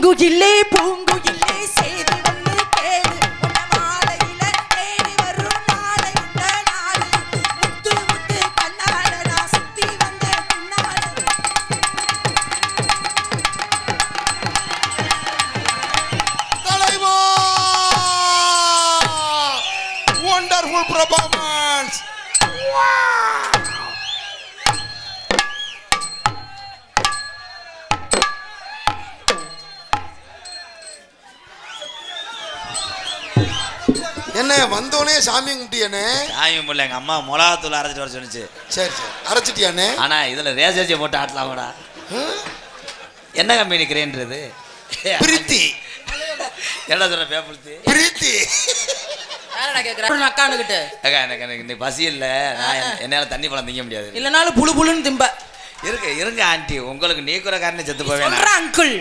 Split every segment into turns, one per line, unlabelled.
பூங்குயிலே பூங்குயிலே சேதி வந்து கேளு உன்ன மாலையில தேடி வரும் நாளை இந்த நாள் முத்து முத்து கண்ணால நான் சுத்தி வந்த பின்னால
தலைவா wonderful performance. என்ன வந்தோனே சாமி கும்பிட்டியானே?
சாமி கும்பிடல, எங்க அம்மா மிளகாத்தூள் அரைச்சிட்டு வர சொன்னிச்சு.
சரி சரி அரைச்சிட்டியானே?
ஆனா இதுல ரேசர்ஜி போட்டு ஆட்டலாமாடா? என்ன கம்பெனி கிரேன்றது?
பிரீத்தி.
என்ன சொல்ற பேப்பர்த்தி?
பிரீத்தி.
யாரடா கேக்குற? அக்கானுகிட்ட.
அக்கா எனக்கு இந்த பசி இல்ல, நான் என்னால தண்ணி பழம் திங்க முடியாது.
இல்லனாலும் புளு புளுன்னு திம்ப.
இருங்க ஆண்டி, உங்களுக்கு நீக்குற காரணம் செத்து போவேன்.
சொல்ற அங்கிள்.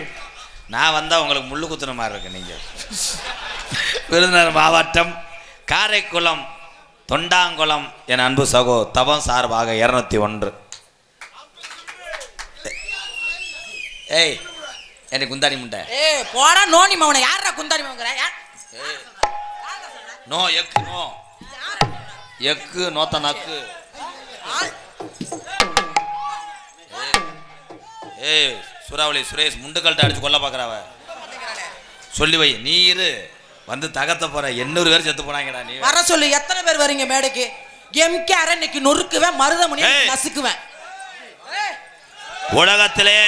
நான் வந்தா உங்களுக்கு முள்ளு குத்துற மாதிரி இருக்கு. நீங்க விருதுநகர் மாவட்டம் காரைக்குளம் தொண்டாங்குளம் என் அன்பு சகோ தவம் சார்பாக 201. ஏய் என்ன குந்தாணி முண்டை?
ஏய் போடா நோனி மவனை. யாரா குந்தாணி மவங்கற?
நோ எக்கு நோ எக்கு நோத்த நக்கு. ஏய் சூறாவளி சுரேஷ் முண்டுக்கல்ட்ட அடிச்சு கொல்ல பாக்குறாவ. சொல்லி வை, நீ இரு வந்து தகத்த போற. 800 பேர் செத்து போனாங்கடா. நீ
வர சொல்லு. எத்தனை பேர் வரீங்க மேடைக்கு? எம்கே அரண்னைக்கு நொறுக்குவேன், மருதமணி நசுக்குவேன்.
உலகத்திலே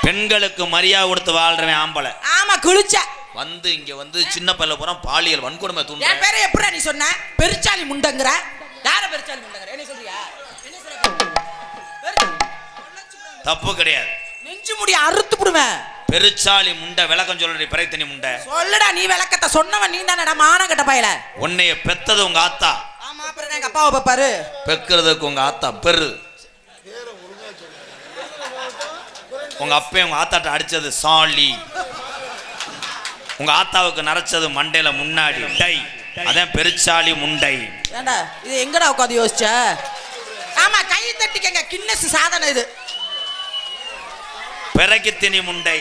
பெண்களுக்கு மரியாதை கொடுத்து வாழ்றவன் ஆம்பளை.
ஆமா குளிச்ச
வந்து இங்க வந்து சின்ன பையல போறான் பாலியல் வன்கொடுமை தூண்டு.
என் பேரை எப்படா நீ சொன்ன? பெருச்சாலி முண்டங்கற. யார பெருச்சாலி முண்டங்கற? என்ன சொல்றியா? என்ன சொல்ற?
தப்பு கிடையாது.
நெஞ்சு முடி அறுத்து புடுவேன்.
பெருச்சாலி முண்டை விளக்கம் சொல்றடி பிறைத்தனி முண்டை.
சொல்லுடா நீ விளக்கத்தை சொன்னவன் நீ தானடா மானங்கட்ட பயல.
உன்னைய பெத்தது உங்க ஆத்தா.
ஆமா அப்புறம் எங்க அப்பாவை பாப்பாரு.
பெக்கிறதுக்கு உங்க ஆத்தா பெரு. உங்க அப்பே உங்க ஆத்தாட்ட அடிச்சது சாலி. உங்க ஆத்தாவுக்கு நரைச்சது மண்டையில முன்னாடி டை. அதான் பெருச்சாலி முண்டை.
ஏண்டா இது எங்கடா உட்காந்து யோசிச்ச? ஆமா கை தட்டிக்கங்க, கின்னஸ் சாதனை இது.
பிறக்கி திணி முண்டை.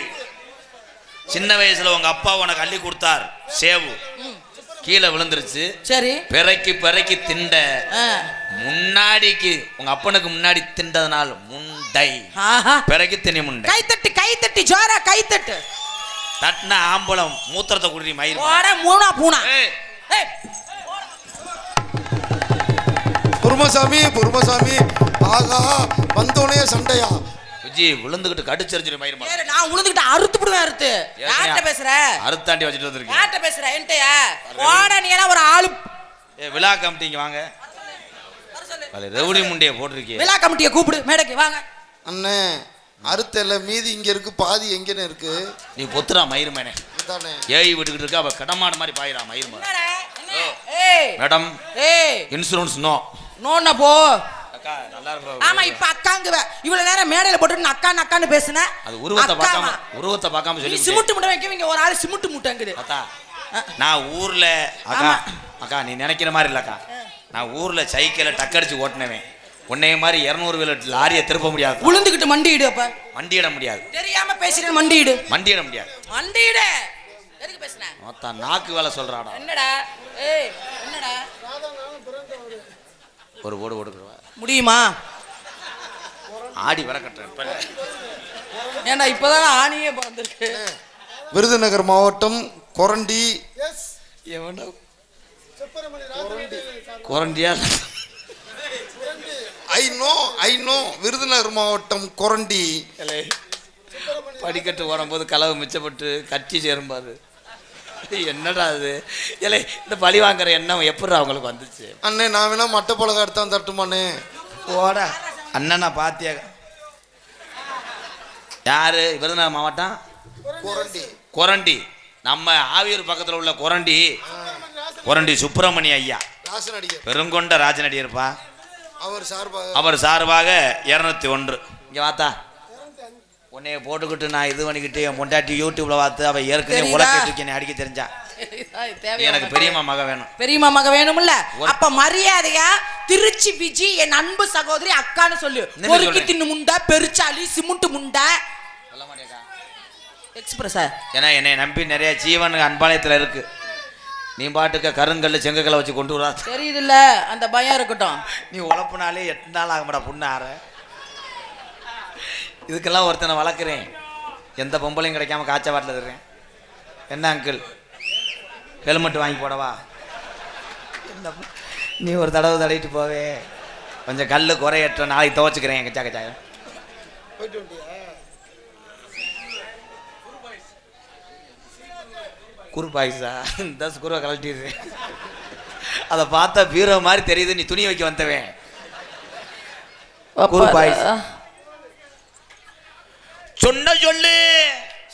சின்ன வயசுல உங்க அப்பா உனக்கு அள்ளி கொடுத்தார் சேவு, கீழே விழுந்துருச்சு. சரி பிறக்கி திண்ட முன்னாடிக்கு உங்க அப்பனுக்கு முன்னாடி திண்டதனால் முண்டை. பிறக்கி திணி முண்டை. கை தட்டி
ஜோரா கை தட்டு.
தட்டின ஆம்பளம் மூத்திரத்தை குடி மயிர்
மூணா பூனா.
பொறுமசாமி ஆகா வந்தோனே சண்டையா?
விஜி விழுந்துகிட்டு கடிச்சரிஞ்சிரு மயிர்.
நான் விழுந்துகிட்டு அறுத்து புடுவேன். அறுத்து யார்ட்ட பேசுற?
அறுத்தாண்டி வச்சிட்டு வந்திருக்கேன்.
யார்ட்ட பேசுற? என்கிட்டயா? ஓட நீ எல்லாம் ஒரு ஆளு.
விழா கமிட்டிங்க வாங்க. ரெவுடி முண்டைய போட்டிருக்கீங்க.
விழா கமிட்டியை கூப்பிடு மேடைக்கு வாங்க.
அண்ணே அறுத்தல மீதி இங்க இருக்கு, பாதி எங்கன்னு இருக்கு.
நீ பொத்துறா மயிர் மேனே. ஏய் விட்டுக்கிட்டு இருக்கா, அவ கடமாடு மாதிரி பாயிரா மயிர் மேனே. மேடம் இன்சூரன்ஸ் நோ
நோன்னா போ.
அக்கா நல்லா இருக்கு.
ஆமா இப்ப அக்காங்குவ. இவ்வளவு நேரம் மேடையில போட்டு அக்கான்னு பேசுன.
அது உருவத்தை பார்க்காம சொல்லி
சிமுட்டு முட்டை வைக்கவங்க. ஒரு ஆளு சிமுட்டு முட்டைங்குது.
அத்தா நான் ஊர்ல அக்கா நீ நினைக்கிற மாதிரி இல்லக்கா. நான் ஊர்ல சைக்கிளை டக்கடிச்சு ஓட்டினவன். உன்னைய மாதிரி 200 வீலர் லாரியை திருப்ப முடியாது.
உளுந்துக்கிட்டு மண்டியிடு. அப்ப
மண்டியிட முடியாது.
தெரியாம பேசுறேன். மண்டியிடு.
மண்டியிட முடியாது.
மண்டியிடு. எதுக்கு பேசுன?
மொத்தம் நாக்கு வேலை சொல்றாடா.
என்னடா? ஏய் என்னடா?
ஒரு ஓடு ஓடுறவா
முடியுமா?
ஆடி வர கட்டுறேன்.
ஏண்டா இப்பதான் ஆணியே பிறந்திருக்கு.
விருதுநகர் மாவட்டம் கொரண்டி.
கொரண்டியா?
ஐ நோ விருதுநகர் மாவட்டம் கொரண்டி.
படிக்கட்டு ஓடும்போது களவு மிச்சப்பட்டு கட்சி சேரும்பாரு. என்னடா அது? இல்லை இந்த பழி வாங்குற எண்ணம் எப்படி அவங்களுக்கு வந்துச்சு?
அண்ணே நான் வேணா மட்டை பழக எடுத்தான் தட்டுமானே.
ஓடா அண்ணனா பாத்தியா? யாரு? விருதுநகர் மாவட்டம் கொரண்டி. நம்ம ஆவியூர் பக்கத்தில் உள்ள கொரண்டி சுப்பிரமணிய ஐயா பெருங்கொண்ட ராஜநடிகர்ப்பா. அவர் சார்பாக 201. இங்க வாத்தா உன்னைய போட்டுக்கிட்டு நான் இது பண்ணிக்கிட்டு என் பொண்டாட்டி யூடியூப்ல பார்த்து அவ ஏற்கனவே உலகத்துக்கு அடிக்க தெரிஞ்சா. எனக்கு பெரியம்மா மக வேணும். பெரியம்மா மக வேணும்ல? அப்ப மரியாதையா திருச்சி விஜி என் அன்பு சகோதரி அக்கான்னு சொல்லு. பொறுக்கி தின்னு முண்டை, பெருச்சாலி, சிமுண்டு முண்டை. சொல்ல மாட்டேக்கா.
எக்ஸ்பிரஸா?
ஏன்னா என்னை நம்பி நிறைய ஜீவன் அன்பாளையத்தில் இருக்கு. நீ பாட்டுக்க கருங்கல்ல செங்கக்கல்லை வச்சு கொண்டு வரா.
தெரியுதுல்ல, அந்த பயம் இருக்கட்டும்.
நீ உழப்புனாலே 8 நாள் ஆகும்டா புண்ணார. இதுக்கெல்லாம் ஒருத்தனை வளர்க்குறேன். எந்த பொம்பளையும் கிடைக்காம காய்ச்ச வாட்டில் தர்றேன். என்ன அங்கிள் ஹெல்மெட் வாங்கி போடவா? நீ ஒரு தடவை தடவிட்டு போவே. கொஞ்சம் கல் குறையற்ற நாளைக்கு துவச்சிக்கிறேன். கச்சா கச்சா குருபாயிசா இந்த குருவை கழட்டிடுறேன். அதை பார்த்தா பீரோ மாதிரி தெரியுது. நீ துணி வைக்க வந்தவன் குருபாயிஸ்.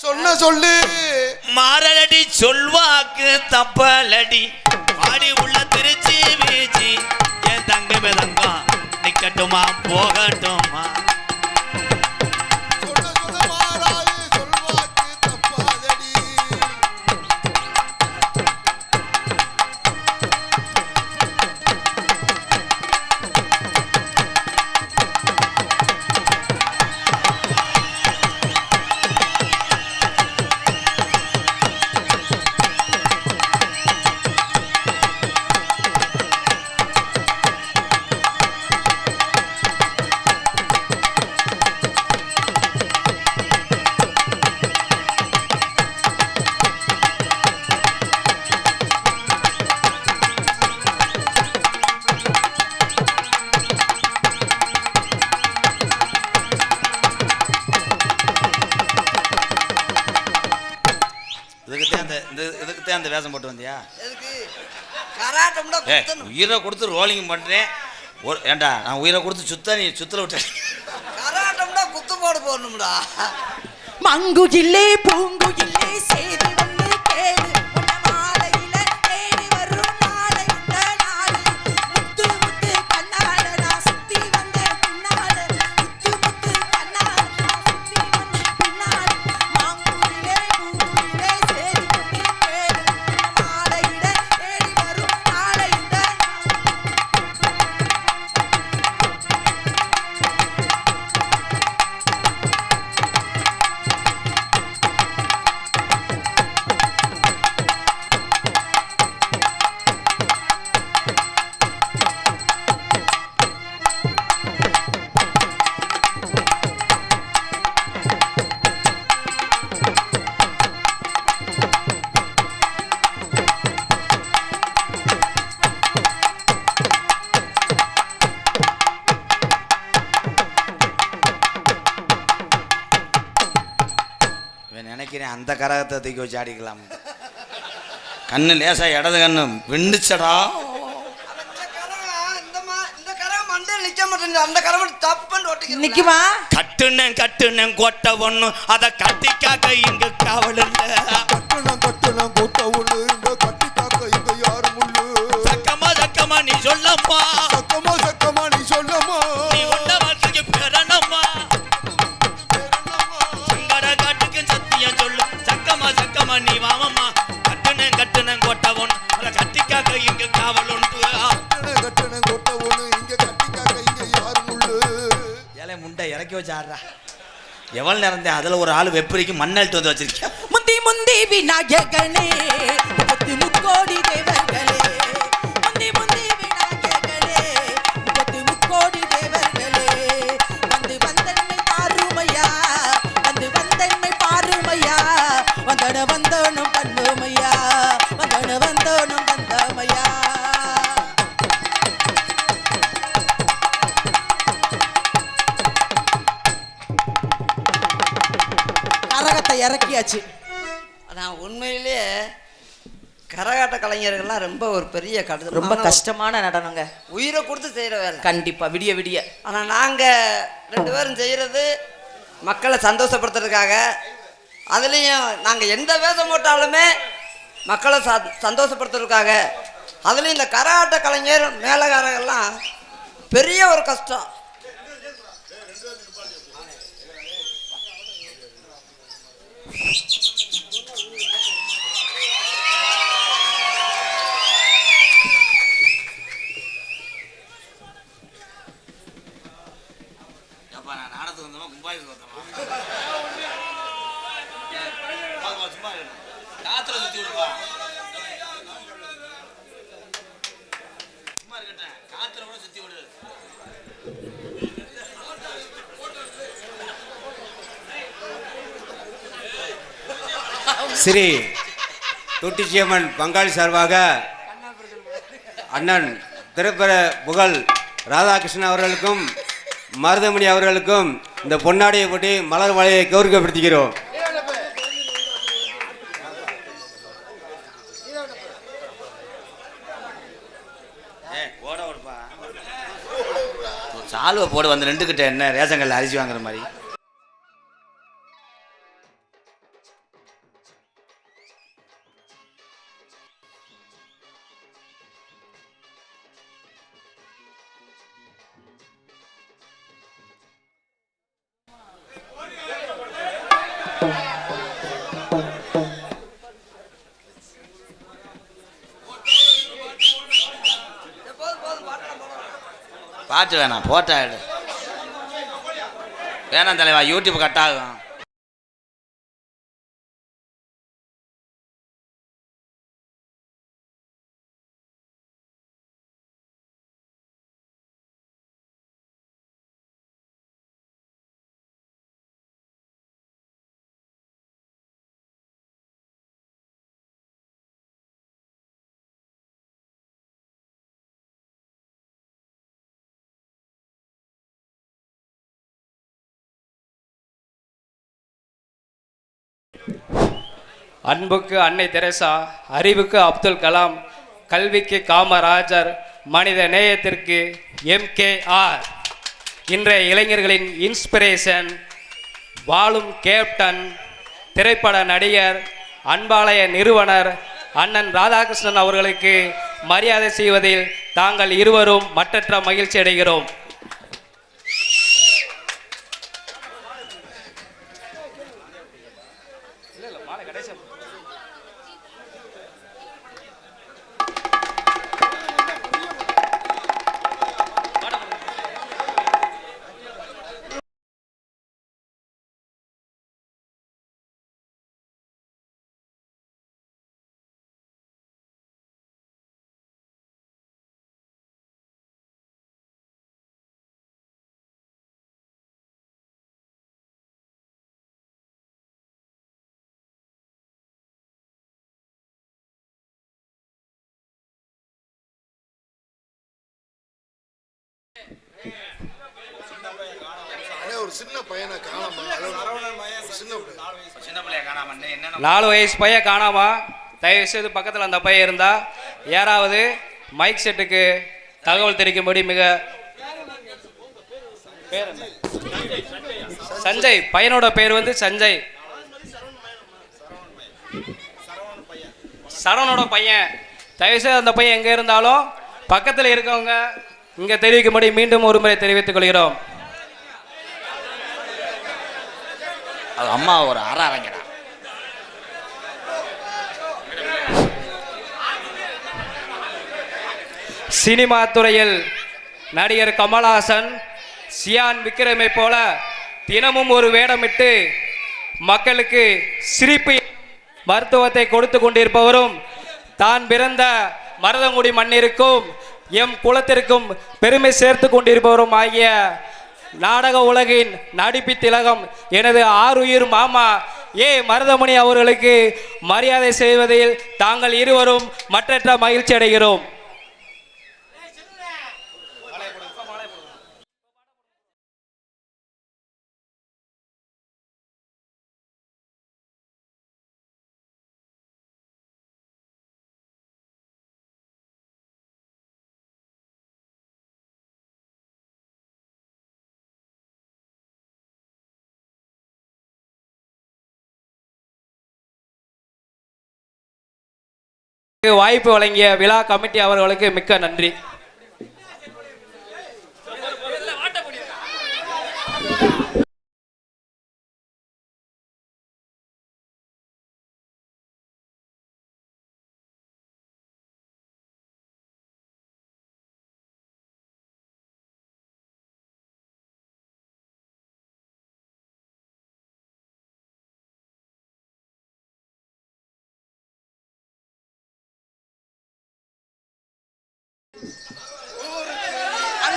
சொன்ன சொல்லு மாறலடி சொல்வாக்கு தப்பலடி ஆடி உள்ள திருச்சி வீச்சி என் தங்கமே தங்கம் நிக்கட்டுமா போகட்டுமா? இதுக்குத்தான் அந்த வேஷம் போட்டு வந்தியா? உயிரை கொடுத்து ரோலிங் பண்றேன். ஏண்டா நான் உயிரை கொடுத்து சுத்த நீ சுத்தல விட்டேன்.
கராட்டம்னா குத்து போடு போடணும்டா. மங்குகில்லே பூங்குகில்லே சேதி வந்து கேளு உன்ன மாலையில தேடி வரும் நாளை இந்த நாள். முத்து முத்து கண்ணால நான் சுத்தி வந்த பின்னால முத்து முத்து கண்ணால நான் சுத்தி வந்த பின்னால மங்குகில்லே பூங்குகில்லே சேதி வந்து கேளு உன்ன மாலையில தேடி வரும் நாளை இந்த நாள்.
நினைக்கிறேன் அந்த கரகத்தை தூக்கி வச்சு ஆடிக்கலாம். கண்ணு லேசா இடது கண்ணு விண்டுச்சடா.
நிக்குமா?
கட்டுனேன் கொட்ட ஒண்ணு அத கட்டிக்காக்க இங்க காவல் இல்ல.
கட்டுனம் கொட்ட ஒண்ணு இந்த கட்டிக்காக்க இங்க யாரும் இல்ல.
சக்கமா நீ சொல்லம்மா.
சக்கமா நீ சொல்லம்மா.
நீ ஒன்ன வாழ்க்கைக்கு பெறணுமா? சங்கட காட்டுக்கு சத்தியம் சொல்லு. சக்கமா நீ வாமம்மா. கட்டுனேன் கொட்ட ஒண்ணு அத கட்டிக்காக்க இங்க காவல் உண்டு.
கட்டுனம் கொட்ட ஒண்ணு இங்க கட்டிக்காக்க இங்க யாரும் இல்ல.
ஏலே முண்டை இறக்கி வச்சு ஆடுறா. எவ்வளவு நேரம் தான் அதுல ஒரு ஆள் வெப்பரிக்கு மண்ணெழுத்து வந்து வச்சிருக்கேன்.
முந்தி விநாயகனே முப்பத்து முக்கோடி தேவர்களே. முந்தி விநாயகனே முப்பத்து முக்கோடி தேவர்களே. வந்தன்மை பாருமையா வந்தன்மை பாருமையா. வந்தோனும் பண்ணுமையா வந்தோனும் வந்தமையா. கரகத்தை இறக்கியாச்சு.
ஆனால் உண்மையிலேயே கரகாட்ட கலைஞர்கள்லாம் ரொம்ப ஒரு பெரிய கடிதம்,
ரொம்ப கஷ்டமான நடனங்க.
உயிரை கொடுத்து செய்கிற வேலை.
கண்டிப்பா விடிய
ஆனால் நாங்கள் 2 பேரும் செய்கிறது மக்களை சந்தோஷப்படுத்துறதுக்காக. அதுலேயும் நாங்கள் எந்த வேஷம் போட்டாலுமே மக்களை சந்தோஷப்படுத்துறதுக்காக. அதுலேயும் இந்த கரகாட்ட கலைஞர் மேலகாரங்கள்லாம் பெரிய ஒரு கஷ்டம்.
நான் நாடத்துக்கு வந்தோமா கும்பாய்க்கு வந்தோமா? சும்மா காத்துல சுத்தி விடுப்பா. சும்மா இருக்கட்டும், காத்துல கூட சுத்தி விடு.
ஸ்ரீ தொட்டிச்சியம்மன் பங்காளி சார்பாக அண்ணன் திரைப்பட புகழ் ராதாகிருஷ்ணன் அவர்களுக்கும் மருதமணி அவர்களுக்கும் இந்த பொன்னாடியை போட்டி மலர் மலையை கௌரவப்படுத்துகிறோம்.
சால்வை போட வந்து ரெண்டு கிட்ட என்ன ரேஷன் கல்ல அரிசி வாங்குற மாதிரி. பாட்டு வேணாம், போட்டா எடு. வேணாம் தலைவா, யூடியூப் கட் ஆகும்.
அன்புக்கு அன்னை தெரசா, அறிவுக்கு அப்துல் கலாம், கல்விக்கு காமராஜர், மனித நேயத்திற்கு MKR. இன்றைய இளைஞர்களின் இன்ஸ்பிரேஷன், வாழும் கேப்டன், திரைப்பட நடிகர், அன்பாலய நிறுவனர் அண்ணன் ராதாகிருஷ்ணன் அவர்களுக்கு மரியாதை செய்வதில் தாங்கள் இருவரும் மற்றற்ற மகிழ்ச்சி அடைகிறோம்.
ஒரு சின்ன பையனை காணாம,
சின்ன பிள்ளைய காணாம, என்ன
4 வயசு பையன் காணாமா. தயவு செய்து பக்கத்தில் அந்த பையன் இருந்தா யாராவது மைக் செட்டுக்கு தகவல் தெரிவிக்கும்படி. மிக சஞ்சய், பையனோட பேர் வந்து சஞ்சய், சரவணோட பையன். தயவுசெய்து அந்த பையன் எங்கே இருந்தாலும் பக்கத்தில் இருக்கவங்க இங்கே தெரிவிக்கும்படி மீண்டும் ஒரு முறை தெரிவித்துக் கொள்கிறோம்.
அது அம்மா ஒரு அரங்கடா.
சினிமா துறையில் நடிகர் கமல்ஹாசன், சியான் விக்ரமை போல தினமும் ஒரு வேடமிட்டு மக்களுக்கு சிரிப்பு மருத்துவத்தை கொடுத்து கொண்டிருப்பவரும், தான் பிறந்த மருதங்குடி மண்ணிற்கும் எம் குலத்திற்கும் பெருமை சேர்த்து கொண்டிருப்பவரும் ஆகிய நாடக உலகின் நடிப்பு திலகம் எனது ஆருயிர் மாமா மருதமணி அவர்களுக்கு மரியாதை செய்வதில் தாங்கள் இருவரும் மற்றற்ற மகிழ்ச்சி அடைகிறோம். வாய்ப்பு வழங்கிய விழா கமிட்டி அவர்களுக்கு மிக்க நன்றி.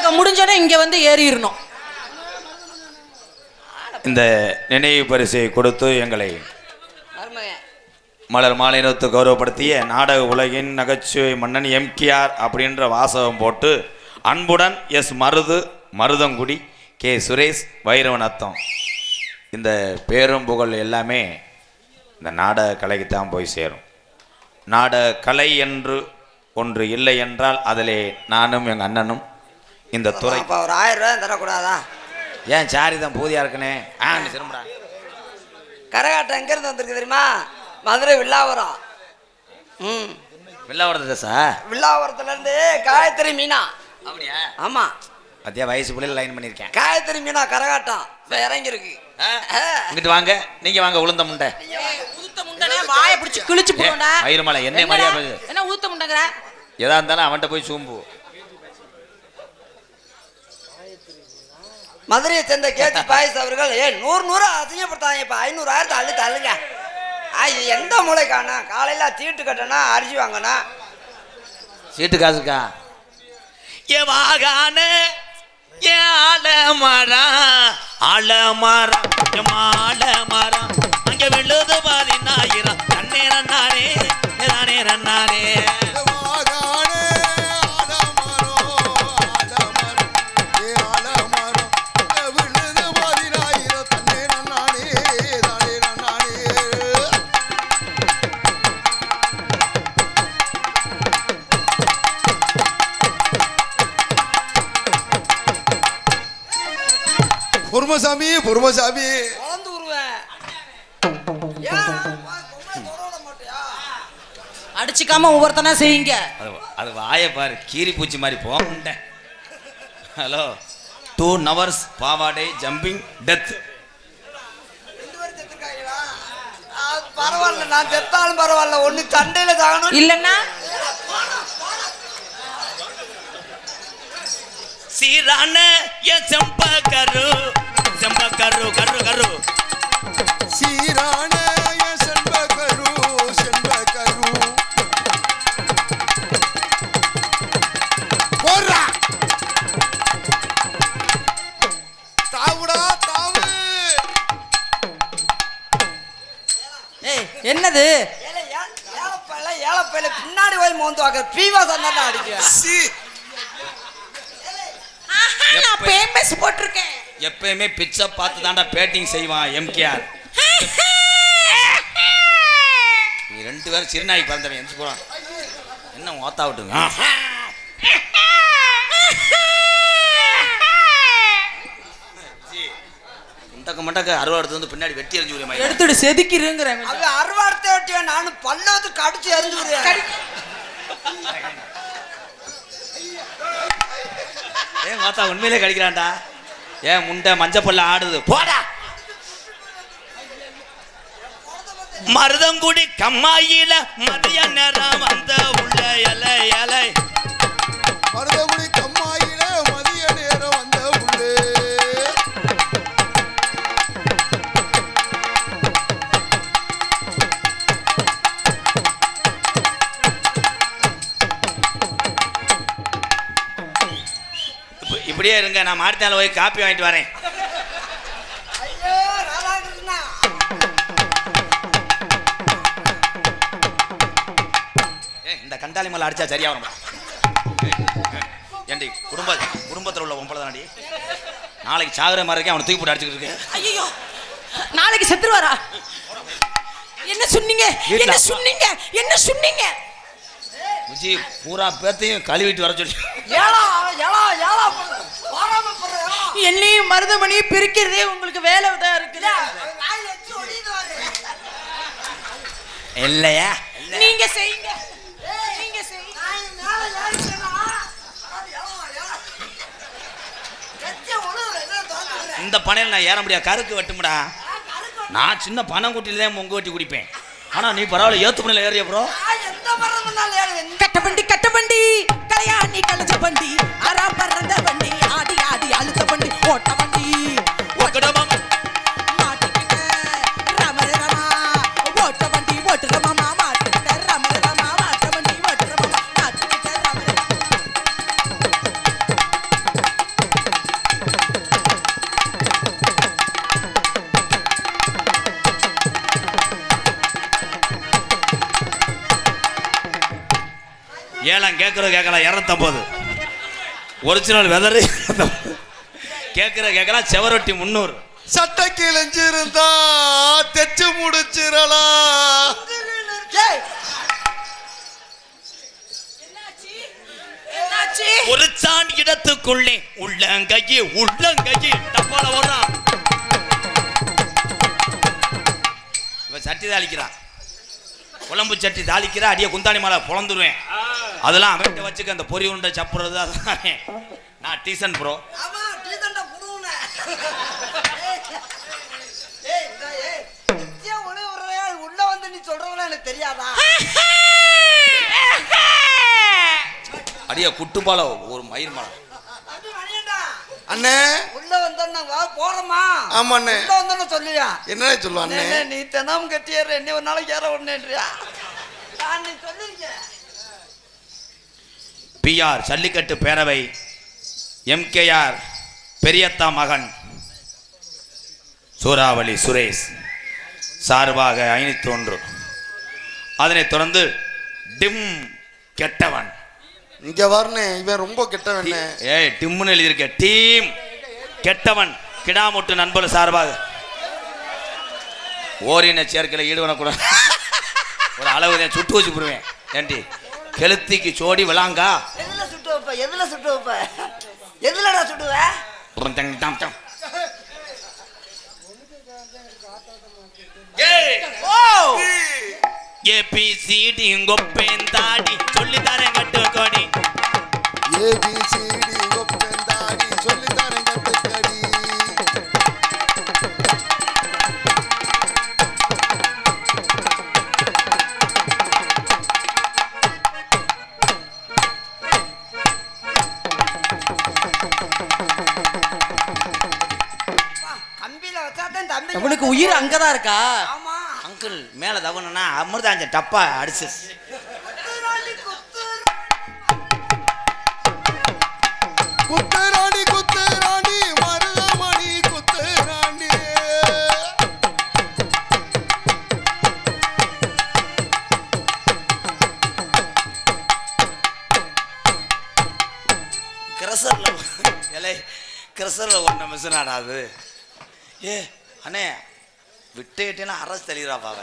பக்கம் முடிஞ்சோடனே இங்க வந்து ஏறிடணும்.
இந்த நினைவு பரிசை கொடுத்து எங்களை
மருமகன்
மலர் மாலையினத்து கௌரவப்படுத்திய நாடக உலகின் நகைச்சுவை மன்னன் எம்கேஆர் அப்படின்ற வாசகம் போட்டு அன்புடன் எஸ் மருதங்குடி கே சுரேஷ் வைரவன் அத்தம். இந்த பேரும் புகழ் எல்லாமே இந்த நாடக கலைக்குத்தான் போய் சேரும். நாடக கலை என்று ஒன்று இல்லை என்றால் அதிலே நானும் எங்கள் அண்ணனும் இந்த துறை.
அப்போ ஒரு 1000 ரூபாய் தரக்கூடாதா?
ஏன் சாரி தான் பூதியா இருக்குனே திரும்படா.
கரகாட்டம் எங்கேருந்து வந்திருக்கு தெரியுமா? மதுரை வில்லாவரம்.
வில்லாவரத்து சார்.
வில்லாவரத்துலேருந்து காயத்ரி மீனா.
அப்படியா?
ஆமாம்.
மத்திய வயசு பிள்ளைல லைன் பண்ணியிருக்கேன்.
காயத்ரி மீனா கரகாட்டம் இறங்கியிருக்கு.
இங்கிட்டு வாங்க, நீங்க வாங்க. உளுந்த முண்டை
ஊத்த முண்டனே வாயை பிடிச்சி கிழிச்சு போடா.
வயிறுமலை என்ன மாதிரியா போகுது?
என்ன ஊத்த முண்டங்கற?
எதா இருந்தாலும் அவன்கிட்ட போய் சூம்பு.
மதுரையை சேர்ந்த கேஜி பாயஸ் அவர்கள் 100 அசிங்கப்படுத்தாங்க. இப்போ 500,000 அள்ளி தள்ளுங்க. எந்த மூளை காணா? காலையில சீட்டு கட்டணா, அரிசி வாங்கினா
சீட்டு காசுக்கா? ஏ வாகான ஏ ஆலமரம் ஆலமரம் அங்கே விழுது 10,000 தண்ணே ரன்னாரே நானே ரன்னாரே.
பொறுமசாமி
வளர்ந்து உருவேன்.
அடிச்சுக்காம ஒவ்வொருத்தனா செய்யுங்க.
அது வாயை பாரு, கீரி பூச்சி மாதிரி போக. ஹலோ 2 hours பாவாடை ஜம்பிங் டெத்.
பரவாயில்ல, நான் செத்தாலும் பரவாயில்ல. ஒண்ணு சண்டையில தாகணும்
இல்லன்னா
சீரான என் செம்பகரு கரு
சீரான செண்பகரு போடுறா தாவுடா தாவு.
என்னது?
ஏழப்பையில பின்னாடி போய் மோந்து வாக்க பீவாசம் தான் அடிக்குவேன்.
நான் பேமஸ் போட்டிருக்கேன்.
எப்பயுமே பிச்சை பார்த்து தாண்டா பேட்டிங் செய்வான் எம்கேஆர். நீ 2 பேரும் சிறுநாய்க்கு பிறந்தவன் எந்த போறான் என்ன ஓத்தா விட்டுங்க. மண்டக்க அறுவாடுத்து வந்து பின்னாடி வெட்டி எறிஞ்சு விடுமா?
எடுத்துட்டு செதுக்கிருங்கிறேன்.
அது அறுவாடுத்த வெட்டியா? நானும் பல்லவத்து கடிச்சு எறிஞ்சு விடுறேன்.
ஏன் மாத்தா உண்மையிலே கடிக்கிறான்டா? ஏன் முண்டை மஞ்சப்பல்ல ஆடுது போடா. மருதங்குடி கம்மாயில மதிய நேரம் வந்த உள்ள இலை இலை.
மருதகுடி கம்மாயில மதிய நேரம் வந்த உள்ளே.
இப்படியே இருங்க, நான் மாடித்தால போய் காப்பி வாங்கிட்டு வரேன். இந்த கண்டாளி மலை அடிச்சா சரியா வரும். ஏண்டி குடும்பத்தில் உள்ள பொம்பளை தானடி. நாளைக்கு சாகுற மாதிரி இருக்கேன், அவனை தூக்கி போட்டு அடிச்சுக்கிட்டு இருக்கேன்.
ஐயோ, நாளைக்கு செத்துருவாரா? என்ன சொன்னீங்க? என்ன சொன்னீங்க?
விஜி பூரா பேர்த்தையும் கழுவிட்டு வர சொல்லி
என்னையும் மருதமணியும் பிரிக்கிறதே உங்களுக்கு வேலை தான் இருக்குது
இல்லையா?
நீங்க செய்யுங்க.
இந்த பனையில் நான் ஏற முடியாது, கருக்கு வெட்டுமுடா. நான் சின்ன பணம் குட்டியில மொங்க வெட்டி குடிப்பேன். ஆனா நீ பரவாயில்ல, ஏத்து பணியில் ஏறிய ப்ரோ.
கட்ட வண்டி கலையாணி கலஞ்ச வண்டி அரா பறந்த வண்டி ஆடி ஆடி அழுத்த வண்டி ஓட்ட வண்டி
ஒக்கடமா
மாட்டிக்கிட்ட ரமர ரமா ஓட்ட வண்டி ஓட்டுற மாமா மாட்டிக்கிட்ட ரமர ரமா மாட்ட வண்டி ஓட்டுற மாமா மாட்டிக்கிட்ட ரமர
நீங்களாம் கேட்கலாம் 250. ஒரிஜினல் வெதரு கேட்கலாம் செவரொட்டி 300.
சட்டை கிழிஞ்சிருந்தா தெச்சு முடிச்சிடலாம்.
என்னாச்சு?
ஒரு சான் இடத்துக்குள்ளே உள்ளங்கையே டப்பால ஓடுறான். இவன் சட்டி தாளிக்கிறான், குழம்பு சட்டி தாளிக்கிறா, அடியே குந்தாணி மாலை பொழந்துருவேன். அதெல்லாம் அவன்கிட்ட வச்சுக்க, அந்த பொறி உண்டை சப்புறது அதெல்லாம். நான் டீசன் ப்ரோ.
உள்ள வந்து நீ சொல்றவங்கள எனக்கு தெரியாதா?
அடியே குட்டுப்பால ஒரு மயிர் மாலை.
அண்ணே
உள்ள வந்தோம்னா போறோமா?
ஆமா அண்ணே.
உள்ள வந்தோன்னு சொல்லியா?
என்ன சொல்லுவா அண்ணே?
நீ தினம் கட்டியற என்ன ஒரு நாளைக்கு ஏற ஒண்ணுன்றியா? நான் நீ சொல்லிருக்க.
PR ஜல்லிக்கட்டு பேரவை MKR பெரியத்தா மகன் சூறாவளி சுரேஷ் சார்பாக 501. அதனைத் தொடர்ந்து டிம் கெட்டவன்.
இங்க வரனே, இவன் ரொம்ப கெட்டவன்.
ஏய் டிம்னு எழுதியிருக்க, டீம் கெட்டவன் கிடாமுட்டு நண்பர் சார்பாக ஓரின சேர்க்கையில் ஈடுபடக்கூடாது. ஒரு அளவு தான் சுட்டு வச்சு போடுவேன். ஏண்டி கெளுத்திக்கு சோடி விளாங்கா?
எதுல சுட்டு வைப்ப? எதுலடா சுடுவ?
ABCD கொப்பேந்தாடி சொல்லி தரேன் கட்டு கோடி.
ABCD கொப்பேந்தாடி சொல்லி தரேன் கட்டு கோடி.
கம்பியில வச்சாதான் தம்பி.
அவனுக்கு உயிர் அங்கதான் இருக்கா?
ஆமா.
அங்கிள் மேல தவணுனா அமிர்தாஞ்ச டப்பா அடிச்சு.
குத்துராணி மருதமணி குத்துராணி.
கிரசர்ல ஒன்ன மிஷன் ஆடாது. ஏ அண்ணே விட்டுனா அரசு தெளிவா பாவ.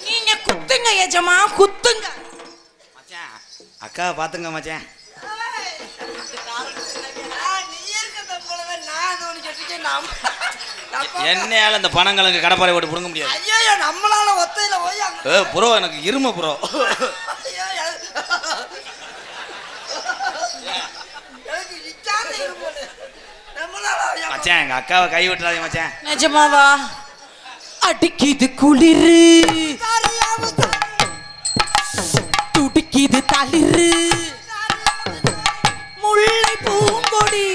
நீங்க குத்துங்க எஜமா, குத்துங்க.
மச்சான் அக்கா பாத்துங்க மச்சான். என்னையால இந்த பணங்களுக்கு கடப்பாறை ஓட்டு புடுங்க முடியாது.
ஐயோ நம்மளால ஒத்தையில போய்
ப்ரோ எனக்கு இரும ப்ரோ. மச்சான் எங்க அக்காவை கை விட்டுறாதீங்க மச்சான்.
நிஜமாவா? அடிக்குது குளிரு, துடிக்குது தளிரு, முல்லை பூங்கொடி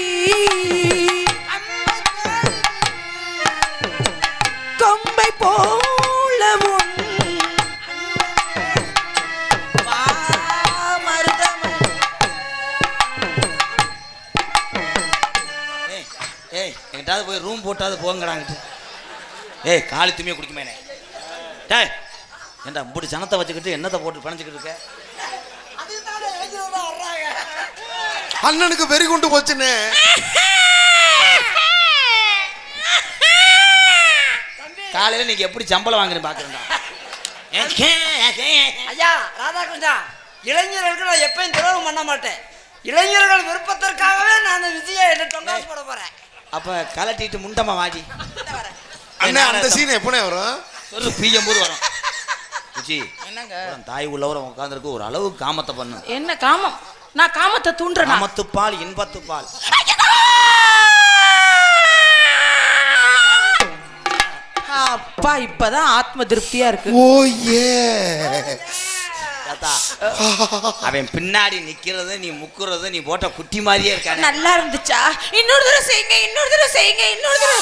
கொம்பை போல
எங்கிட்டாவது போய் ரூம் போட்டாவது போங்கடாங்கிட்டு. ஏய் காலி துணியை குடிக்குமேனே. டேய் ஏண்டா இப்படி ஜனத்தை வச்சுக்கிட்டு என்னத்தை போட்டு பிணைஞ்சிக்கிட்டு இருக்க?
அண்ணனுக்கு வெறி கொண்டு போச்சுன்னு.
காலையில நீங்க எப்படி சம்பளம் வாங்குறேன் பாக்குறேன்டா.
ஐயா ராதாகிருஷ்ணா, இளைஞர்களுக்கு நான் எப்பயும் துரோகம் பண்ண மாட்டேன். இளைஞர்கள் விருப்பத்திற்காகவே நான் விஜயை என்ன தொங்காசு போட போறேன்.
அப்ப கலட்டிட்டு முண்டமா வாடி.
அண்ணா அந்த சீன் எப்பனே வரும்?
சொல்லு பிஎம்போது வரும். குச்சி என்னங்க தாய் உள்ளவரை உட்காந்துருக்கு, ஒரு அளவு காமத்தை பண்ணு.
என்ன காமம்? நான் காமத்தை தூண்டுறேன்.
காமத்து பால் இன்பத்து பால்.
அப்பா இப்பதான் ஆத்ம திருப்தியா இருக்கு.
ஓ ஏ
அவன் பின்னாடி நிக்கிறது நீ முக்குறது நீ போட்ட குட்டி மாதிரியே இருக்க.
நல்லா இருந்துச்சா? இன்னொரு தடவை செய்யுங்க, இன்னொரு தடவை செய்யுங்க, இன்னொரு தடவை.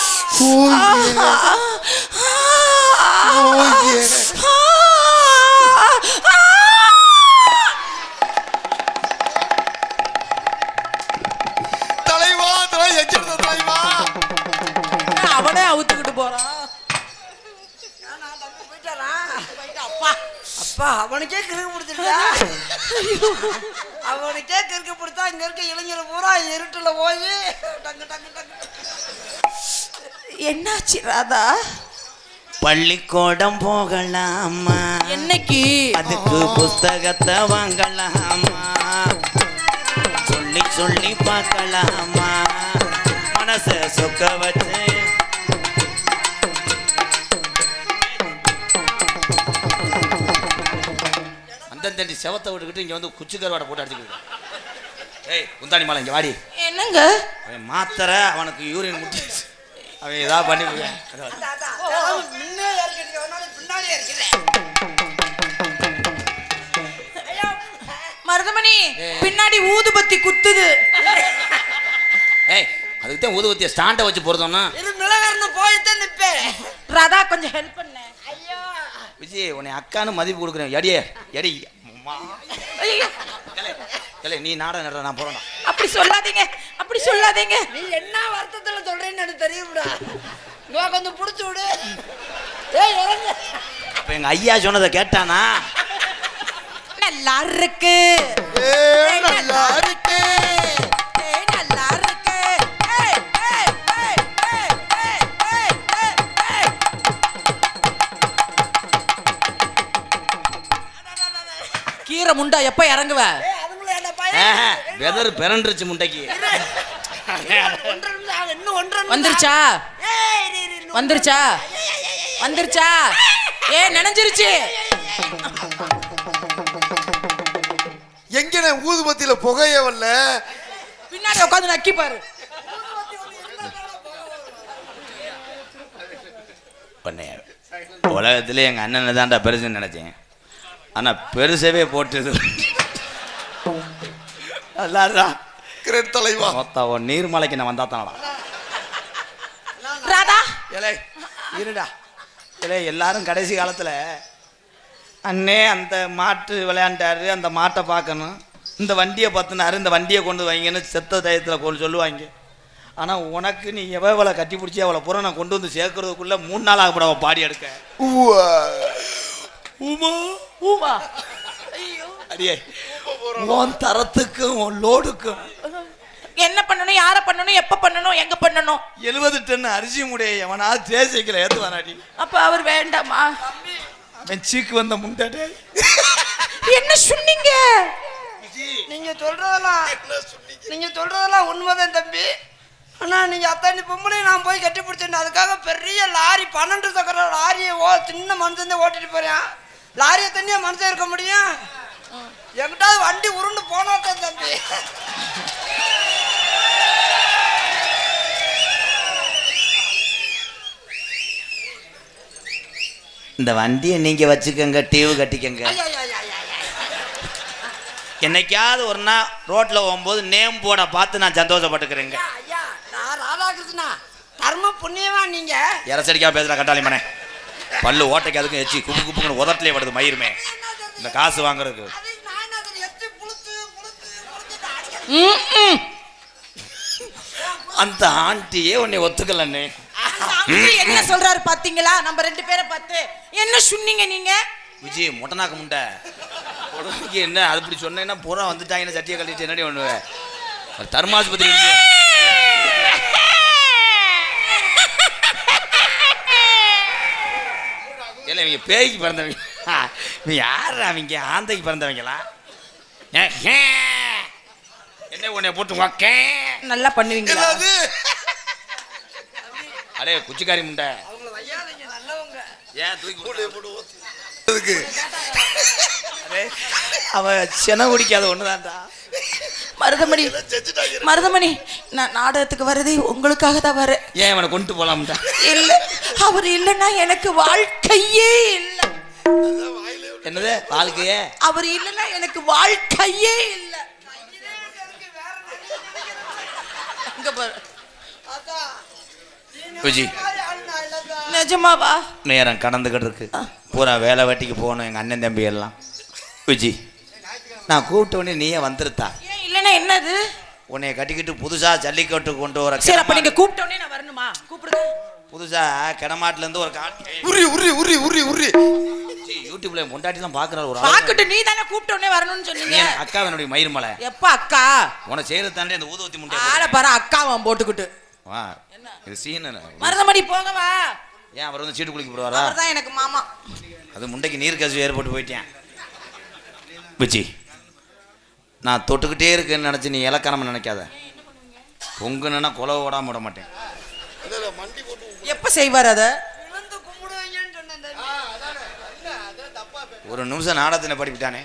தலைவா தலை எச்சிருந்த தலைவா.
அவனே அவுத்துக்கிட்டு போறான்.
அப்பா அப்பா அவனுக்கே கிறுக்கு பிடிச்சிருக்கா. அவனுக்கே கிறுக்கு பிடிச்சா இங்க இருக்க இளைஞர் பூரா இருட்டுல போய் டங்கு டங்கு டங்கு.
என்னாச்சு ராதா?
பள்ளிக்கூடம் போகலாமா?
என்னைக்கு?
அதுக்கு புஸ்தகத்தை வாங்கலாமா? சொல்லி சொல்லி பார்க்கலாமா? மனச சொக்க வச்சு அந்த தண்டி செவத்தை விட்டுக்கிட்டு இங்க வந்து குச்சி கருவாடை போட்டு அடிச்சுக்கிட்டு. ஏய் குந்தாணி மாலை இங்க வாடி.
என்னங்க?
அவன் மாத்திரை அவனுக்கு யூரின் முட்டி அவன் ஏதாவது பண்ணி
முன்னே இறக்கிட்டு பின்னாடியே இருக்கிறேன்.
மருதமணி பின்னாடி ஊதுபத்தி குத்துது.
ஏய் அதுக்கு தான் ஊதுபத்திய ஸ்டாண்டை வச்சு போறதோம்னா
இது மிளகர்னு போயிட்டு நிப்பேன்.
ராதா கொஞ்சம் ஹெல்ப் பண்ணு.
ஐயோ
விஜய் உன்னை அக்கான்னு மதிப்பு கொடுக்குறேன். எடியே எடி
ஐயோ
நீ நாடகம் நடுற நான் போறேன்.
அப்படி சொல்லாதீங்க, அப்படி சொல்லாதீங்க.
நீ என்ன வருத்தத்துல சொல்றேன்னு எனக்கு தெரியும்டா. நீ கொஞ்சம் புடிச்சு விடு. ஏய் இறங்கு.
அப்ப எங்க ஐயா சொன்னதை கேட்டானா?
நல்லா இருக்கு,
நல்லா இருக்கு.
நல்லா இருக்கு. ஏய், ஏய், ஏய், ஏய், ஏய், ஏய், ஏய், ஏய். கீரை முண்டா எப்ப இறங்குவ?
ஏய் அதுக்குள்ள என்ன பையன்?
வெதர் பிறண்டுருச்சு முண்டைக்கு.
இன்னும் ஒன்றரை
வந்துருச்சா? வந்துருச்சா? வந்துருச்சா? ஏ நனைஞ்சிருச்சு.
எங்கன ஊதுபத்தியில புகையே வரல.
பின்னாடி உட்காந்து நக்கி பாரு.
பண்ணையார் உலகத்திலே எங்க அண்ணனை தான்டா பெருசுன்னு நினைச்சேன். ஆனா பெருசவே போட்டுது. எல்லாரும்
கிரேட் தலைவா.
மொத்தம் நீர்மலைக்கு நான் வந்தா தானடா.
ராதா
ஏலே இருடா. ஏலே எல்லாரும் கடைசி காலத்துல அண்ணே அந்த மாட்டு விளையாண்டாரு, அந்த மாட்டை பார்க்கணும், இந்த வண்டியை பார்த்தினாரு, இந்த வண்டியை கொண்டு வைங்கன்னு செத்த டயத்தில் கொண்டு சொல்லுவாங்க. ஆனால் உனக்கு நீ எவ்வளோ கட்டி பிடிச்சி அவளை பூரா நான் கொண்டு வந்து சேர்க்கறதுக்குள்ள 3 நாள் ஆகப்பட அவள் பாடி எடுக்க. உமா
ஊமா
அடியே உன் தரத்துக்கும் உன் லோடுக்கும்
என்ன பண்ணணும், யாரை பண்ணணும், எப்ப பண்ணணும், எங்க பண்ணணும்?
70 டன் அரிசி முடைய எவனாவது தேசிக்கல ஏற்றுவானாடி.
அப்ப அவர் வேண்டாமா?
மெச்சிக்கு வந்த முண்டாடே
என்ன சொன்னீங்க?
நீங்க சொல்றதெல்லாம் உண்மைதான் தம்பி. ஆனா நீங்க அத்தனை பொம்பளை நான் போய் கட்டி பிடிச்சேன். அதுக்காக பெரிய லாரி 12 சக்கர லாரியை சின்ன மனுஷன் ஓட்டிட்டு போறேன். லாரியை தண்ணியா மனுஷன் இருக்க முடியும்? எங்கிட்டாவது வண்டி உருண்டு போனாதான் தம்பி.
இந்த வண்டியை நீங்க வச்சுக்கங்க, டியூ கட்டிக்கங்க. என்னைக்காவது ஒரு நாள் ரோட்ல போகும்போது நேம் போட பார்த்து நான் சந்தோஷப்பட்டுக்கிறேங்க.
ஐயா நான் ராதாகிருஷ்ணா தர்ம புண்ணியமா நீங்க.
இரசடிக்கா பேசுற கட்டாளி மனே பல்லு ஓட்டைக்கு அதுக்கும் எச்சி குப்பு குப்புன்னு உதட்டிலே வருது மயிருமே இந்த காசு வாங்குறதுக்கு. அந்த ஆண்டியே உன்னை ஒத்துக்கலன்னு
என்ன சொல்றாரு பாத்தீங்களா? நம்ம 2 பேரை பார்த்து என்ன சொன்னீங்க நீங்க?
விஜய் மொட்டனாக்க முண்டை உடனே என்ன அது இப்படி சொன்னேன்னா பூரா வந்துட்டாங்கன்னு சட்டியை கட்டிட்டு என்னடி பண்ணுவேன்? தர்மாஸ்பத்திரி இல்லை இவங்க பேய்க்கு பிறந்தவங்க. இவங்க யார்? அவங்க ஆந்தைக்கு பிறந்தவங்களா? என்ன உன்னை போட்டு
நல்லா பண்ணுவீங்களா?
அடே குச்சிக்காரி முண்டை ஏன் தூக்கி போட்டு அவ சென குடிக்காத ஒண்ணுதான்டா.
மருதமணி மருதமணி நான் நாடகத்துக்கு வரதே உங்களுக்காக தான் வரேன்.
ஏன் அவனை கொண்டு போலாம்டா?
இல்ல அவர் இல்லைன்னா எனக்கு வாழ்க்கையே இல்ல.
என்னது வாழ்க்கையே?
அவர் இல்லைன்னா எனக்கு வாழ்க்கையே இல்ல.
விஜய்
நிஜமாவா?
நேரம் கடந்துகிட்டு இருக்கு. பூரா வேலை வெட்டிக்கு போகணும் எங்க அண்ணன் தம்பி எல்லாம். விஜய் நான் கூப்பிட்ட உடனே நீயே வந்துருத்தா?
ஏன் இல்லைன்னா என்னது?
உன்னைய கட்டிக்கிட்டு புதுசா ஜல்லிக்கட்டு கொண்டு வர.
சரி அப்ப நீங்க கூப்பிட்ட உடனே நான் வரணுமா? கூப்பிடுங்க.
புதுசா கிடமாட்டுல இருந்து ஒரு
உரி உரி உரி உரி உரி
யூடியூப்ல பொண்டாட்டிலாம் பாக்குறாரு ஒரு
பாக்கட்டு நீ தானே கூப்பிட்ட உடனே வரணும்னு சொன்னீங்க.
அக்கா என்னுடைய மயிர் மலை
எப்ப அக்கா
உன செய்யறது தாண்டி அந்த ஊதுவத்தி முண்டை
ஆள பாரு அக்காவன் போட்டுக்கிட்டு
வா இது சீன்
மருதமணி போகவா.
ஏன் அவர் வந்து சீட்டு குளிக்க போடுவாரா?
அவர்தான் எனக்கு மாமா.
அது முண்டைக்கு நீர் கசிவு ஏற்பட்டு போயிட்டேன் பிச்சி. நான் தொட்டுக்கிட்டே இருக்கேன்னு நினச்சி நீ இலக்கணம் நினைக்காத. பொங்குன்னா கொலை ஓடாம விட மாட்டேன்.
எப்ப செய்வார் அத?
ஒரு நிமிஷம் நாடகத்தினை படிப்பிட்டானே.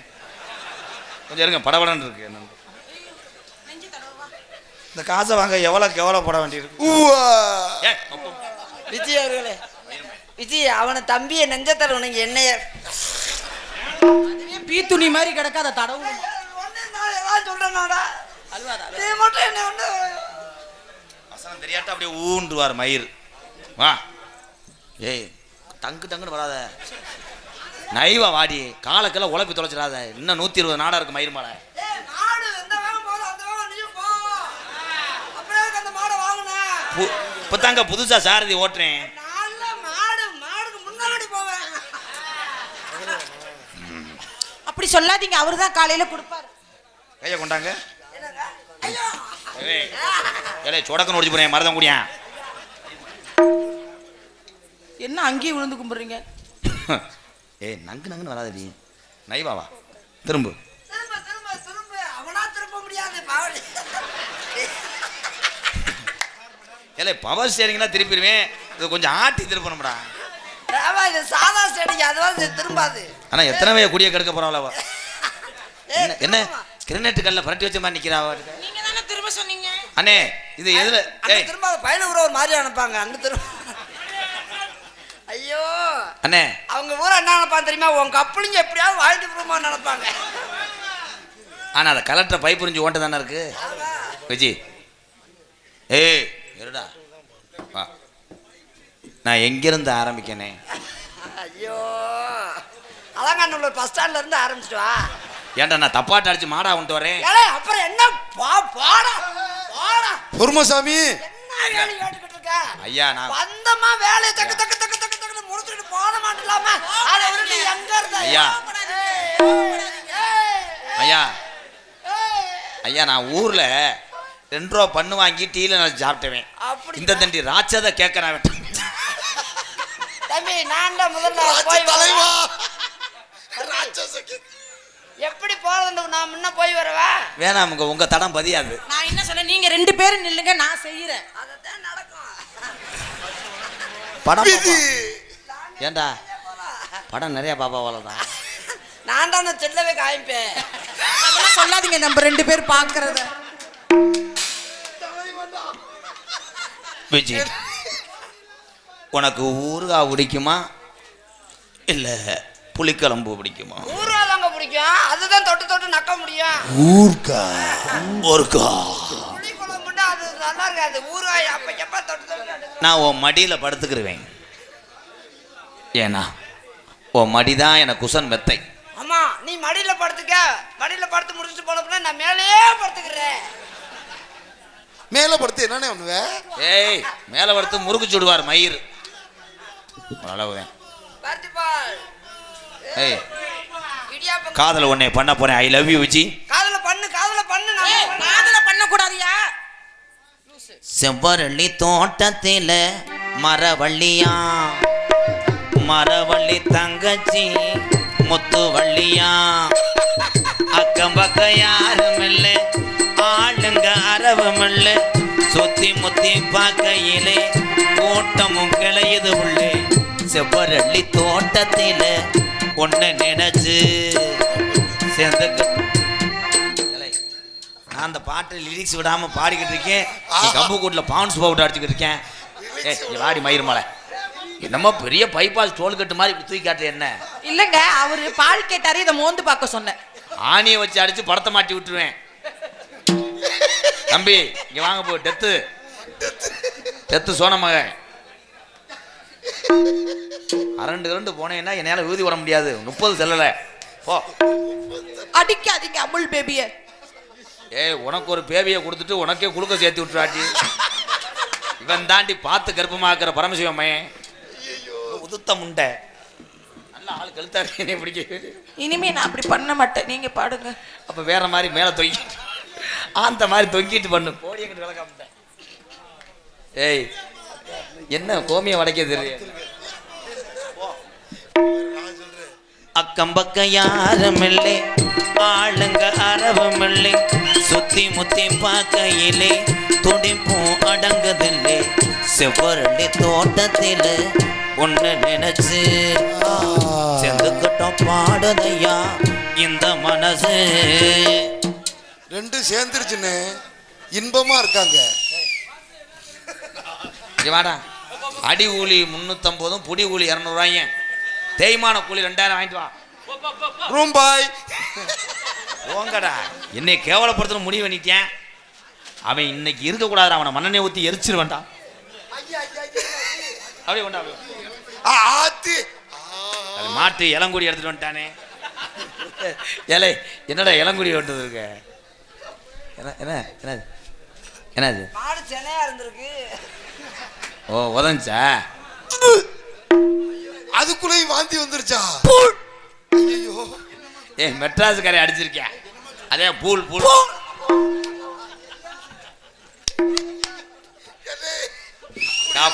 கொஞ்சம் இருங்க படபடன்னு இருக்கு. என்ன இந்த காசை வாங்க எவ்வளோ பட வேண்டியிருக்கு.
விஜய் அவர்களே, விஜய் அவனை தம்பியை நெஞ்சத்தர உனக்கு என்னைய
பீ துணி மாதிரி கிடக்காத தடவு
சொல்றேன்னாடா நீ மட்டும் என்ன ஒண்ணு
வசனம் தெரியாட்டா அப்படியே ஊன்றுவார் மயிர். வா ஏய் தங்குன்னு வராத. நைவா வாடி காலக்கெல்லாம் உழைப்பி தொலைச்சிடாத. இன்னும் 120 நாடா இருக்கு மயிர் மாலை. இப்பதாங்க புதுசா சாரதி ஓட்டுறேன்.
அப்படி சொல்லாதீங்க. அவருதான் காலையில கொடுப்பாரு.
கைய கொண்டாங்க. சொடக்கன்னு ஓடிச்சு போறேன் மருதம் கூடியா.
என்ன அங்கேயே விழுந்து கும்பிடுறீங்க?
ஏய் நங்குன்னு வராதடி. நைவாவா திரும்ப ஏலே பவர் ஸ்டேரிங்னா திருப்பிடுவேன். இது கொஞ்சம் ஆட்டி திருப்பணும்டா.
சாதா ஸ்டேரிங் அதுவாது திரும்பாது.
ஆனா எத்தனை வய குடிய கெடுக்க போறாளவ. என்ன கிரினெட் கல்ல பரட்டி வச்ச மாதிரி நிக்கிறாவ.
நீங்க தானே திரும்ப சொன்னீங்க.
அண்ணே இது எதுல
ஏய் திரும்ப பையில ஊர ஒரு மாதிரி அனுப்பாங்க அங்க திரும்ப. ஐயோ
அண்ணே
அவங்க ஊர என்ன நினைப்பாங்க தெரியுமா? உன் கப்பலிங்க எப்படியாவது வாங்கிட்டு போறோமா நினைப்பாங்க.
ஆனா அத கலெக்டர் பை புரிஞ்சு ஓட்ட தானே இருக்கு விஜி. ஏய் இருடா வா. நான் எங்கிருந்து ஆரம்பிக்கனே?
ஐயோ அலங்காநல்லூர் பஸ் ஸ்டாண்ட்ல இருந்து ஆரம்பிச்சிட்டு வா.
ஏன்டா நான் தப்பாட்ட அடிச்சு மாடா கொண்டு வரேன்.
அப்புறம் என்ன பாடா
பொறுமசாமி
என்ன வேலை கேட்டுக்கிட்டு இருக்க?
ஐயா நான்
வந்தமா வேலையை தக்கு தக்கு தக்கு தக்கு தக்கு முடிச்சுட்டு போட மாட்டலாம. அதை விட்டு எங்க இருந்த
ஐயா ஐயா ஐயா நான் ஊர்ல 2 ரூபா பண்ணு வாங்கி டீல நான் சாப்பிட்டேன். இந்த தண்டி ராட்சத கேட்க நான்
தம்பி நான் தான் முதல்ல போய்
தலைவா
எப்படி போறது? நான் முன்ன போய் வரவா?
வேணாம் உங்க தடம் பதியாது.
நான் என்ன சொல்ல, நீங்க 2 பேரும் நில்லுங்க, நான் செய்யறேன்.
அதத்தான் நடக்கும்.
படம் ஏண்டா படம் நிறைய பாப்பா வளர்தான்.
நான் தான் செல்லவே காய்ப்பேன்.
அதெல்லாம் சொல்லாதீங்க. நம்ம 2 பேர் பாக்குறத.
விஜய் உனக்கு ஊறுகாய் பிடிக்குமா இல்ல புளிக்குழம்பு பிடிக்குமா?
ஊறுகாய் பிடிக்கும். அதுதான் தொட்டு தொட்டு நக்க முடியும். புளிக்குழம்புன்னா அது நல்லா இருக்காது. ஊறுகாய் அப்ப தொட்டு தொட்டு
நான் உன் மடியில படுத்துக்கிருவேன். ஏன்னா உன் மடிதான் எனக்கு குசன் மெத்தை.
ஆமா நீ மடியில படுத்துக்க. மடியில படுத்து முடிச்சுட்டு போனப்ப நான் மேலேயே படுத்துக்கிறேன்.
மேல படுத்து என்னன்னே பண்ணுவ?
ஏய் மேல படுத்து முறுக்கு சுடுவார் மயிர். அளவுதான். ஏய் காதல உன்னை பண்ண போறேன். I love you Viji.
காதல பண்ணு
காதல பண்ண கூடாதியா?
செவ்வரளி தோட்டத்தில மரவள்ளியா மரவள்ளி தங்கச்சி முத்துவள்ளியா அக்கம் பக்கம் யாரும் இல்ல ஆளுங்க அரவம் இல்ல சுத்தி முத்தி பார்க்கையிலே கூட்டமும் கிளையுது உள்ளே செவ்வரளி தோட்டத்தில ஒன்னு நினைச்சு சேர்ந்து நான் அந்த பாட்டு லிரிக்ஸ் விடாம பாடிக்கிட்டு இருக்கேன். கம்பு கூட்டில் பவுன்ஸ் பவுடர் அடிச்சுக்கிட்டு இருக்கேன். ஏ வாடி மயிர் மலை என்னமோ பெரிய பைபாஸ் டோல் கட்டு மாதிரி இப்படி தூக்கி காட்டு. என்ன
இல்லங்க அவரு பால் கேட்டாரு, இதை மோந்து பார்க்க சொன்னேன்.
ஆணியை வச்சு அடிச்சு படத்தை மாட்டி விட்டுருவேன். தம்பி இங்க வாங்க போ. டெத்து சோன மகன் அரண்டு போனேன்னா என்னால ஊதி வர முடியாது. 30 செல்லல போ.
அடிக்காதீங்க அமுல் பேபிய.
ஏய் உனக்கு ஒரு பேபியை கொடுத்துட்டு உனக்கே குளுக்க சேர்த்து விட்டுறாட்டி. இவன் தாண்டி பார்த்து கர்ப்பமாக்குற பரமசிவன் மயன் உதுத்த முண்டை. ஆள் கழுத்தாடி பிடிக்க.
இனிமே நான் அப்படி பண்ண மாட்டேன், நீங்க பாடுங்க.
அப்ப வேற மாதிரி மேல தொங்கி அந்த மாதிரி தொங்கிட்டு பண்ணு. போடிய கட்டு விளக்க மாட்டேன். ஏய் என்ன கோமியம் வடைக்க தெரியும்? அக்கம் பக்கம் யாரும் இல்லை, ஆளுங்க அரவம் இல்லை, சுத்தி முத்தி பார்க்கையிலே துடிப்பும் அடங்குதில்லை. செவ்வரளி தோட்டத்தில ஒன்னு நினைச்சு செந்துக்கிட்டோம் பாடுதையா இந்த மனசு.
ரெண்டும் சேர்ந்துருச்சுன்னு இன்பமா இருக்காங்க.
வாடா, அடி கூலி 350, புடி கூலி 200 ரூபாயும், தேய்மான கூலி 2000 வாங்கிட்டு வா.
ரூம் பாய்
போங்கடா, என்னை கேவலப்படுத்தணும் முடிவு பண்ணிட்டேன். அவன் இன்னைக்கு இருக்கக்கூடாது, அவனை மண்ணெண்ணெய் ஊற்றி எரிச்சிருவேன்டா. அப்படியே கொண்டா
ஆத்தி
அது மாட்டு இளங்குடி எடுத்துட்டு வந்துட்டானே. ஏலே என்னடா இளங்குடி ஓட்டுறது இருக்க? என்ன என்ன என்னது என்னது?
மாடு சென்னையா இருந்திருக்கு.
ஓ உதஞ்சா,
அதுக்குள்ளேயும் வாந்தி வந்துருச்சா? ஐயோ
ஏ மெட்ராஸுக்காரை அடிச்சிருக்கேன். அதே பூல் பூல்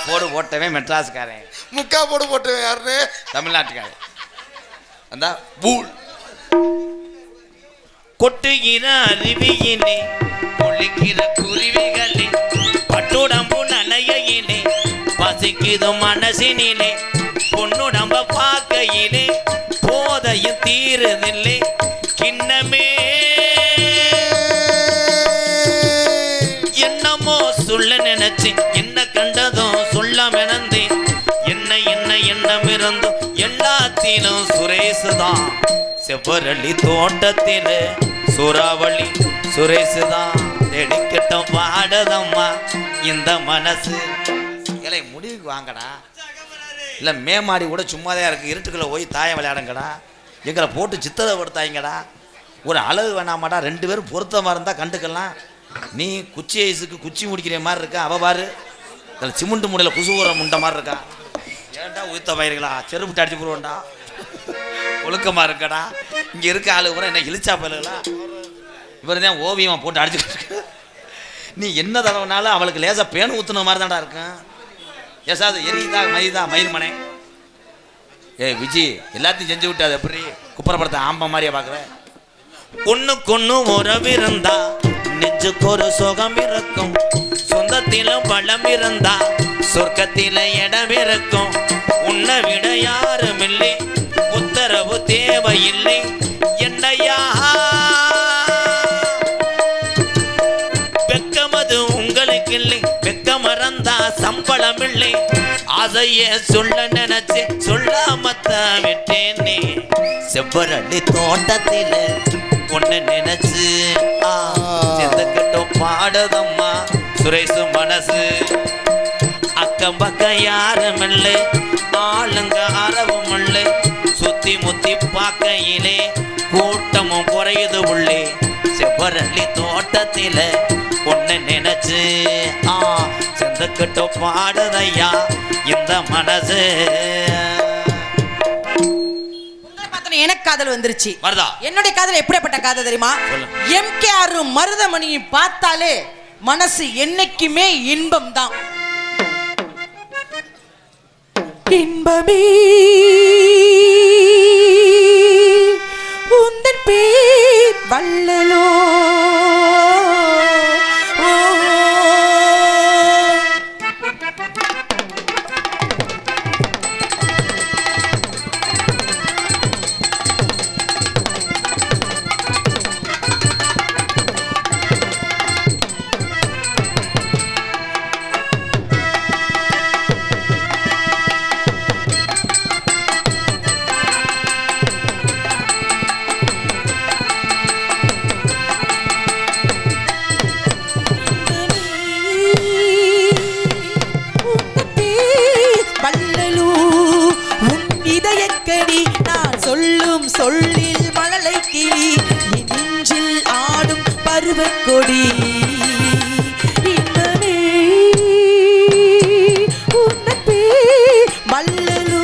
போடு போட்டவன் மெட்ராஸுக்காரன்,
முக்கா போடு போட்டவன் யாருன்னு?
தமிழ்நாட்டுக்காரன். அந்த பூல் கொட்டுகிற அருவியிலே ஒழிக்கிற குருவிகளே பட்டுடம்பு நனையிலே பசிக்குது மனசினிலே பொன்னுடம்ப பார்க்கையிலே போதையும் தீருதில்லை கிண்ணமே என்னமோ சொல்ல நினைச்சு என்ன கண்டதும் சொல்ல மெனந்தேன். என்ன என்ன எண்ணம் இருந்தும் எல்லாத்திலும் சுரேசுதான். செவ்வரளி தோட்டத்தில சூறாவளி சுரேசுதான். தெடிக்கட்டும் பாடதம்மா இந்த மனசு. இலை முடிவுக்கு வாங்கடா, இல்லை மேமாடி கூட சும்மாதான் இருக்கு, இருட்டுக்குள்ள போய் தாயம் விளையாடுங்கடா. எங்களை போட்டு சித்திரப்படுத்தாங்கடா. ஒரு அழகு வேணாமாடா, 2 பேரும் பொருத்தமாக இருந்தால் கண்டுக்கலாம். நீ குச்சி ஐஸுக்கு குச்சி முடிக்கிற மாதிரி இருக்கா, அவ பாரு அதில் சிமெண்ட் முடையில் குசுவுற முண்டை மாதிரி இருக்கா. ஏன்டா உயிர்த்த பயிர்களா, செருப்பு அடிச்சு போடுவோண்டா, ஒழுக்கமாக இருக்கடா. இங்கே இருக்க ஆளு கூட என்ன இழிச்சா பயிர்களா, இவர் தான் ஓவியமாக போட்டு அடிச்சுக்கிட்டு இருக்கு. நீ என்ன தடவைனாலும் அவளுக்கு லேசாக பேன் ஊற்றுன மாதிரி தான்டா இருக்கும். ஏசாது எரியுதா மயிதா மயில் மனை. ஏ விஜி எல்லாத்தையும் செஞ்சு விட்டு அது எப்படி குப்புறப்படுத்த ஆம்ப மாதிரியா பார்க்குற? ஒன்றுக்கொன்று உறவு இருந்தா நெஞ்சுக்கு ஒரு சுகம் இருக்கும். சொந்தத்திலும் பலம் இருந்தா சொர்க்கத்தில இடம் இருக்கும். உன்னை விட யாரும் இல்லை, உத்தரவு தேவையில்லை. என்னையா வெக்கமது உங்களுக்கு இல்லை, வெக்க மறந்தா சம்பளம் இல்லை. ஆசைய சொல்ல நினைச்சு சொல்லாமத்தான் விட்டேனே. செவ்வரளி தோட்டத்தில ஒன்னு நினைச்சு செந்துக்கிட்டோம் பாடுதம்மா சுரேசு மனசு. அக்கம் பக்கம் யாரும் இல்லை, ஆளுங்க அறவும் இல்லை, சுத்தி முத்தி பார்க்கையிலே கூட்டமும் குறையுது உள்ளே. செவ்வரளி தோட்டத்தில ஒன்னு நினைச்சு செந்துக்கிட்டோம் பாடுதையா இந்த மனசு.
எனக்கு காதல் வந்துருச்சு.
வருதா?
என்னுடைய காதல் எப்படிப்பட்ட காதல் தெரியுமா? எம்கேஆர் மருதமணியும் பார்த்தாலே மனசு என்னைக்குமே இன்பம் தான். இன்பமே உந்தன் பேர் வள்ளலோ சொல்லில் மழலை கிளி நெஞ்சில் ஆடும் பருவக்கொடி. இன்னமே உன்னப்பே மல்லலோ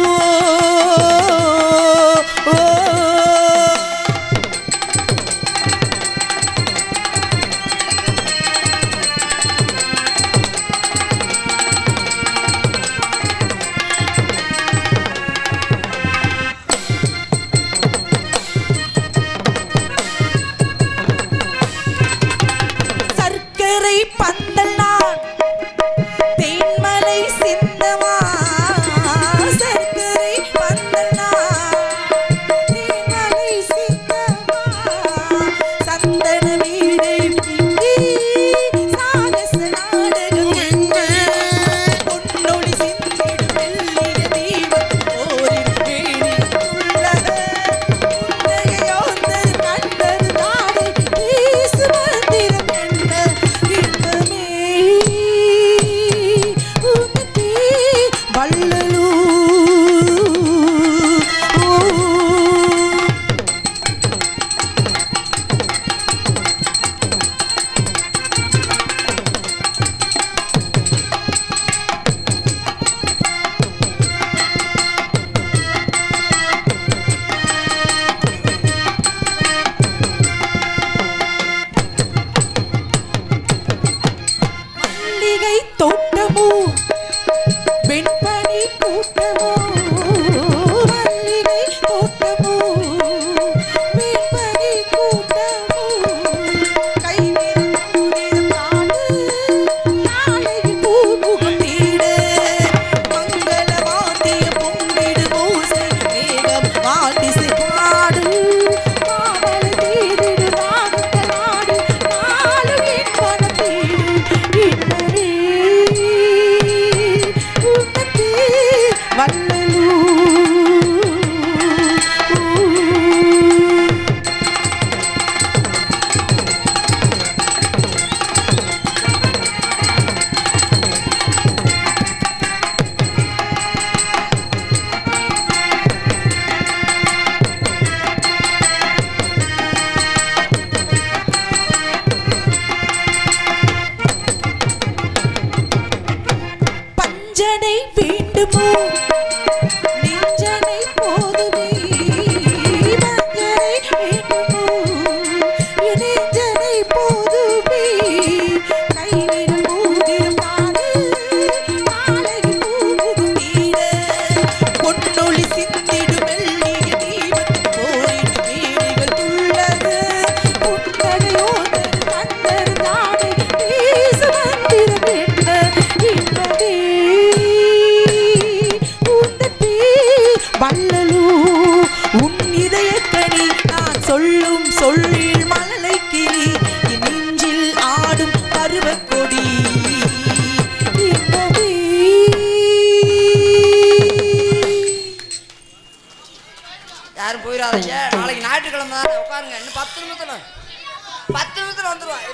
வேண்டுமோ நெஞ்சனை போதுமே மஞ்சனை வேண்டுமோ நெஞ்சனை போதுமே கைவிடும் மூடிடும் பாடு நாளையில் பூமுகும் வீடு பொன்னொளி சிந்திடும் மெல்லிய தீபத்தின் போரிடும் வீடுகள் துள்ளது புன்னகையோடு கண்டர் நாடை பேசு மந்திரம் என்ன இன்பமே உந்தப்பே வள்ளலூ உன் இதயக்கனி நான் சொல்லும் சொல்லில் மழலை கிளி என் நெஞ்சில் ஆடும் பருவக் கொடி இன்பமே.
யாரும் போயிடாதீங்க, நாளைக்கு ஞாயிற்றுக்கிழமை தான் உட்காருங்க. இன்னும் 10 நிமிஷத்துல வந்துருவான்.